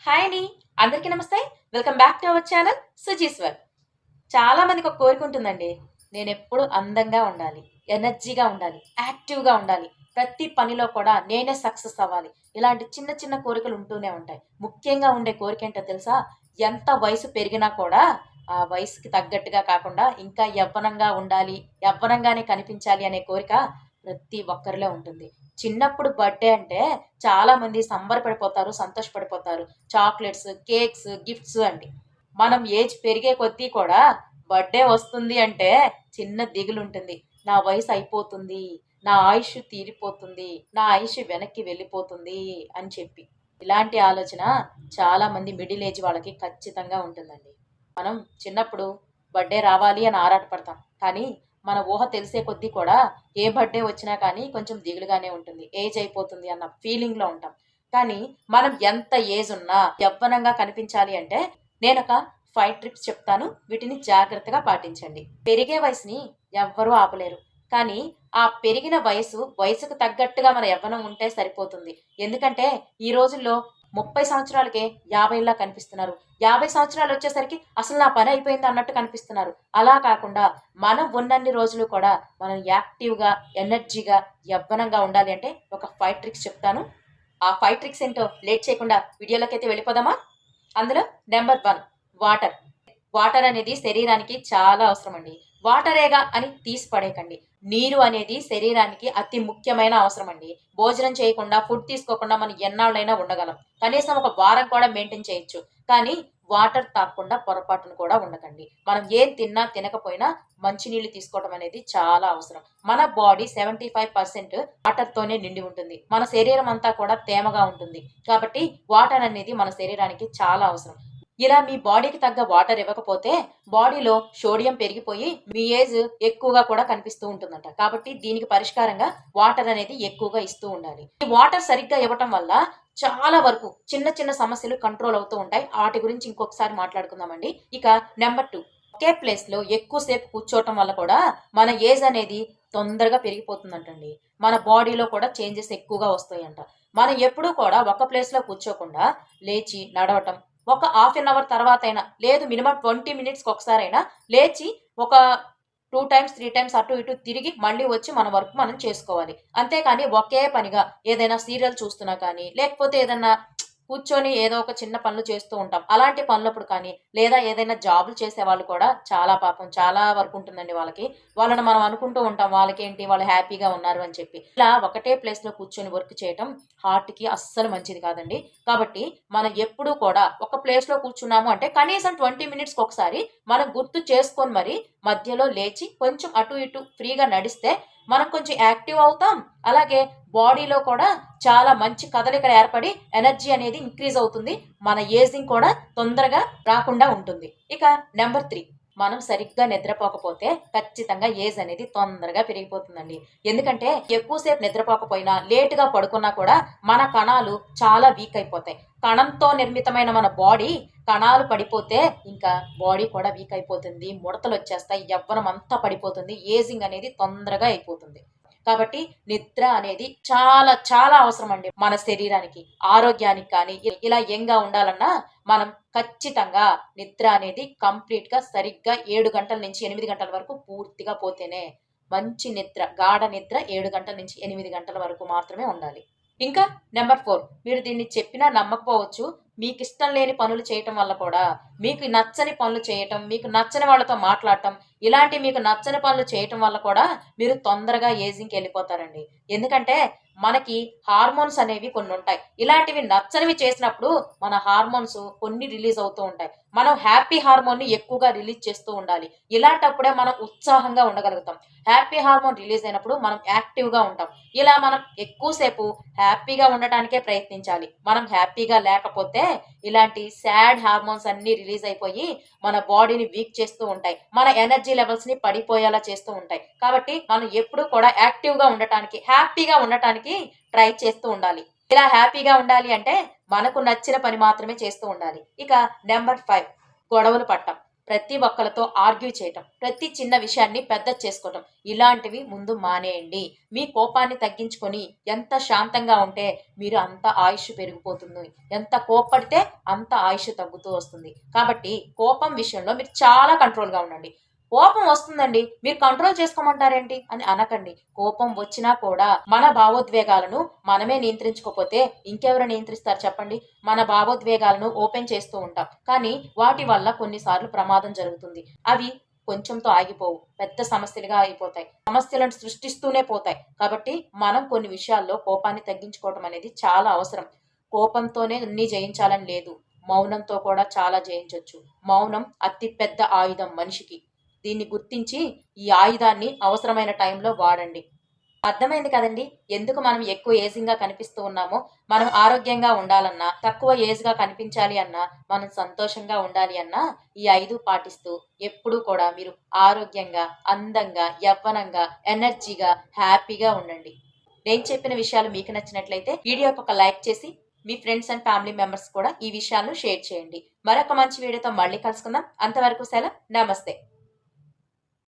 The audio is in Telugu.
హాయ్ అండి. అందరికీ నమస్తే. Welcome back to our channel Sujeeshwar. చాలా మందికి ఒక కోరిక ఉంటుందండి. నేనెప్పుడు అందంగా ఉండాలి, ఎనర్జీగా ఉండాలి, యాక్టివ్‌గా ఉండాలి. ప్రతి పనిలో కూడా నేనే సక్సెస్ అవ్వాలి. ఇలాంటి చిన్న చిన్న కోరికలు ఉంటూనే ఉంటాయి. ముఖ్యంగా ఉండే కోరికేంటో తెలుసా? ఎంత వయసు పెరిగినా కూడా ఆ వయసుకి తగ్గట్టుగా కాకుండా ఇంకా యవ్వనంగా ఉండాలి, యవ్వనంగానే కనిపించాలి అనే కోరిక ప్రతి ఒక్కరిలో ఉంటుంది. చిన్నప్పుడు బర్త్‌డే అంటే చాలామంది సంబరపడిపోతారు, సంతోషపడిపోతారు. చాక్లెట్స్, కేక్స్, గిఫ్ట్స్ అండి. మనం ఏజ్ పెరిగే కొద్దీ కూడా బర్త్‌డే వస్తుంది అంటే చిన్న దిగులుంటుంది. నా వయసు అయిపోతుంది. నా ఆయుష్ తీరిపోతుంది. నా ఆయుష్ వెనక్కి వెళ్ళిపోతుంది అని చెప్పి. ఇలాంటి ఆలోచన చాలామంది మిడిల్ ఏజ్ వాళ్ళకి ఖచ్చితంగా ఉంటుందండి. మనం చిన్నప్పుడు బర్త్‌డే రావాలి అని ఆరాటపడతాం. కానీ మన ఊహ తెలిసే కొద్దీ కూడా ఏ బర్త్‌డే వచ్చినా కానీ కొంచెం దిగులుగానే ఉంటుంది. ఏజ్ అయిపోతుంది అన్న ఫీలింగ్‌లో ఉంటాం. కానీ మనం ఎంత ఏజ్ ఉన్నా యవ్వనంగా కనిపించాలి అంటే నేనొక 5 ట్రిప్స్ చెప్తాను. వీటిని జాగ్రత్తగా పాటించండి. పెరిగే వయసుని ఎవ్వరూ ఆపలేరు. కానీ ఆ పెరిగిన వయసుకు తగ్గట్టుగా మన యవ్వనం ఉంటే సరిపోతుంది. ఎందుకంటే ఈ రోజుల్లో 30 సంవత్సరాలకే 50లా కనిపిస్తున్నారు. 50 సంవత్సరాలొచ్చేసరికి అసలు నా పని అయిపోయింది అన్నట్టు కనిపిస్తున్నారు. అలా కాకుండా మనం ఉన్నన్ని రోజులు కూడా మనం యాక్టివ్‌గా, ఎనర్జీగా, యవ్వనంగా ఉండాలి అంటే ఒక 5 ట్రిక్స్ చెప్తాను. ఆ 5 ట్రిక్స్ ఏంటో లేట్ చేయకుండా వీడియోలోకైతే వెళ్ళిపోదామా? అందులో నంబర్ 1 వాటర్. వాటర్ అనేది శరీరానికి చాలా అవసరమండి. వాటరేగా అని తీసి పడేయకండి. నీరు అనేది శరీరానికి అతి ముఖ్యమైన అవసరమండి. భోజనం చేయకుండా, ఫుడ్ తీసుకోకుండా మనం ఎన్నాళ్ళైనా ఉండగలం. కనీసం ఒక వారం కూడా మెయింటైన్ చేయొచ్చు. కానీ వాటర్ తాగకుండా పొరపాటున కూడా ఉండకండి. మనం ఏం తిన్నా, తినకపోయినా మంచినీళ్ళు తీసుకోవడం అనేది చాలా అవసరం. మన బాడీ 75% వాటర్‌తోనే నిండి ఉంటుంది. మన శరీరం అంతా కూడా తేమగా ఉంటుంది. కాబట్టి వాటర్ అనేది మన శరీరానికి చాలా అవసరం. ఇలా మీ బాడీకి తగ్గ వాటర్ ఇవ్వకపోతే బాడీలో సోడియం పెరిగిపోయి మీ ఏజ్ ఎక్కువగా కూడా కనిపిస్తూ ఉంటుందంట. కాబట్టి దీనికి పరిష్కారంగా వాటర్ అనేది ఎక్కువగా ఇస్తూ ఉండాలి. ఈ వాటర్ సరిగ్గా ఇవ్వటం వల్ల చాలా వరకు చిన్న చిన్న సమస్యలు కంట్రోల్ అవుతూ ఉంటాయి. వాటి గురించి ఇంకొకసారి మాట్లాడుకుందామండి. ఇక నెంబర్ 2, ఒకే ప్లేస్‌లో ఎక్కువ సేపు కూర్చోవటం వల్ల కూడా మన ఏజ్ అనేది తొందరగా పెరిగిపోతుందంటండి. మన బాడీలో కూడా చేంజెస్ ఎక్కువగా వస్తాయంట. మనం ఎప్పుడూ కూడా ఒక ప్లేస్‌లో కూర్చోకుండా లేచి నడవటం, ఒక హాఫ్ ఎన్ అవర్ తర్వాతైనా, లేదు మినిమం 20 మినిట్స్‌కి ఒకసారైనా లేచి ఒక 2 టైమ్స్, 3 టైమ్స్ అటు ఇటు తిరిగి మళ్ళీ వచ్చి మన వర్క్ మనం చేసుకోవాలి. అంతేకాని ఒకే పనిగా ఏదైనా సీరియల్ చూస్తున్నా కానీ, లేకపోతే ఏదన్నా కూర్చొని ఏదో ఒక చిన్న పనులు చేస్తూ ఉంటాం. అలాంటి పనులప్పుడు కానీ, లేదా ఏదైనా జాబులు చేసేవాళ్ళు కూడా చాలా పాపం చాలా వర్క్ ఉంటుందండి వాళ్ళకి. వాళ్ళని మనం అనుకుంటూ ఉంటాం వాళ్ళకేంటి వాళ్ళు హ్యాపీగా ఉన్నారు అని చెప్పి. ఇలా ఒకటే ప్లేస్‌లో కూర్చొని వర్క్ చేయటం హార్ట్‌కి అస్సలు మంచిది కాదండి. కాబట్టి మనం ఎప్పుడూ కూడా ఒక ప్లేస్‌లో కూర్చున్నాము అంటే కనీసం 20 మినిట్స్‌కి ఒకసారి మనం గుర్తు చేసుకొని మరి మధ్యలో లేచి కొంచెం అటు ఇటు ఫ్రీగా నడిస్తే మనం కొంచెం యాక్టివ్ అవుతాం. అలాగే బాడీలో కూడా చాలా మంచి కదలికలు ఏర్పడి ఎనర్జీ అనేది ఇంక్రీజ్ అవుతుంది. మన ఏజింగ్ కూడా తొందరగా రాకుండా ఉంటుంది. ఇక నెంబర్ 3, మనం సరిగ్గా నిద్రపోకపోతే ఖచ్చితంగా ఏజ్ అనేది తొందరగా పెరిగిపోతుందండి. ఎందుకంటే ఎక్కువ సేపు నిద్రపోకపోయినా, లేట్‌గా పడుకున్నా కూడా మన కణాలు చాలా వీక్ అయిపోతాయి. కణంతో నిర్మితమైన మన బాడీ కణాలు పడిపోతే ఇంకా బాడీ కూడా వీక్ అయిపోతుంది. ముడతలొచ్చేస్తాయి. యవ్వనం అంతా పడిపోతుంది. ఏజింగ్ అనేది తొందరగా అయిపోతుంది. కాబట్టి నిద్ర అనేది చాలా చాలా అవసరమండి మన శరీరానికి. ఆరోగ్యానికి కానీ ఇలా యంగ్‌గా ఉండాలన్నా మనం ఖచ్చితంగా నిద్ర అనేది కంప్లీట్‌గా సరిగ్గా 7 గంటల నుంచి 8 గంటల వరకు పూర్తిగా పోతేనే మంచి నిద్ర, గాఢ నిద్ర 7 గంటల నుంచి 8 గంటల వరకు మాత్రమే ఉండాలి. ఇంకా నెంబర్ 4, మీరు దీన్ని చెప్పినా నమ్మకపోవచ్చు. మీకిష్టం లేని పనులు చేయటం వల్ల కూడా, మీకు నచ్చని పనులు చేయటం, మీకు నచ్చని వాళ్ళతో మాట్లాడటం, ఇలాంటి మీకు నచ్చని పనులు చేయటం వల్ల కూడా మీరు తొందరగా ఏజింగ్‌కెళ్ళిపోతారండి. ఎందుకంటే మనకి హార్మోన్స్ అనేవి కొన్నుంటాయి. ఇలాంటివి నచ్చనివి చేసినప్పుడు మన హార్మోన్స్ కొన్ని రిలీజ్ అవుతూ ఉంటాయి. మనం హ్యాపీ హార్మోన్‌ని ఎక్కువగా రిలీజ్ చేస్తూ ఉండాలి. ఇలాంటప్పుడే మనం ఉత్సాహంగా ఉండగలుగుతాం. హ్యాపీ హార్మోన్ రిలీజ్ అయినప్పుడు మనం యాక్టివ్‌గా ఉంటాం. ఇలా మనం ఎక్కువ సేపు హ్యాపీగా ఉండటానికే ప్రయత్నించాలి. మనం హ్యాపీగా లేకపోతే ఇలాంటి సాడ్ హార్మోన్స్ అన్నీ రిలీజ్ అయిపోయి మన బాడీని వీక్ చేస్తూ ఉంటాయి. మన ఎనర్జీ లెవెల్స్‌ని పడిపోయేలా చేస్తూ ఉంటాయి. కాబట్టి మనం ఎప్పుడూ కూడా యాక్టివ్‌గా ఉండటానికి, హ్యాపీగా ఉండటానికి ట్రై చేస్తూ ఉండాలి. ఇలా హ్యాపీగా ఉండాలి అంటే మనకు నచ్చిన పని మాత్రమే చేస్తూ ఉండాలి. ఇక నంబర్ 5, గొడవలు పడటం. ప్రతి ఒక్కరితో ఆర్గ్యూ చేయటం, ప్రతి చిన్న విషయాన్ని పెద్ద చేసుకోవటం, ఇలాంటివి ముందు మానేయండి. మీ కోపాన్ని తగ్గించుకొని ఎంత శాంతంగా ఉంటే మీరు అంత ఆయుష్ పెరిగిపోతుంది. ఎంత కోప్పడితే అంత ఆయుష్ తగ్గుతూ వస్తుంది. కాబట్టి కోపం విషయంలో మీరు చాలా కంట్రోల్గా ఉండండి. కోపం వస్తుందండి, మీరు కంట్రోల్ చేసుకోమంటారేంటి అని అనకండి. కోపం వచ్చినా కూడా మన భావోద్వేగాలను మనమే నియంత్రించుకోకపోతే ఇంకెవరు నియంత్రిస్తారు చెప్పండి? మన భావోద్వేగాలను ఓపెన్ చేస్తూ ఉంటాం, కానీ వాటి వల్ల కొన్నిసార్లు ప్రమాదం జరుగుతుంది. అవి కొంచెంతో ఆగిపోవు, పెద్ద సమస్యలుగా అయిపోతాయి, సమస్యలను సృష్టిస్తూనే పోతాయి. కాబట్టి మనం కొన్ని విషయాల్లో కోపాన్ని తగ్గించుకోవడం అనేది చాలా అవసరం. కోపంతోనే అన్ని జయించాలని లేదు, మౌనంతో కూడా చాలా జయించవచ్చు. మౌనం అతి పెద్ద ఆయుధం మనిషికి. దీన్ని గుర్తించి ఈ ఆయుధాన్ని అవసరమైన టైంలో వాడండి. అర్థమైంది కదండి, ఎందుకు మనం ఎక్కువ ఏజింగ్గా కనిపిస్తూ ఉన్నామో? మనం ఆరోగ్యంగా ఉండాలన్నా, తక్కువ ఏజ్గా కనిపించాలి అన్నా, మనం సంతోషంగా ఉండాలి అన్నా ఈ 5 పాటిస్తూ ఎప్పుడూ కూడా మీరు ఆరోగ్యంగా, అందంగా, యవ్వనంగా, ఎనర్జీగా, హ్యాపీగా ఉండండి. నేను చెప్పిన విషయాలు మీకు నచ్చినట్లయితే వీడియోకి ఒక లైక్ చేసి మీ ఫ్రెండ్స్ అండ్ ఫ్యామిలీ మెంబర్స్ కూడా ఈ విషయాలను షేర్ చేయండి. మరొక మంచి వీడియోతో మళ్ళీ కలుసుకుందాం. అంతవరకు సెలవు. నమస్తే.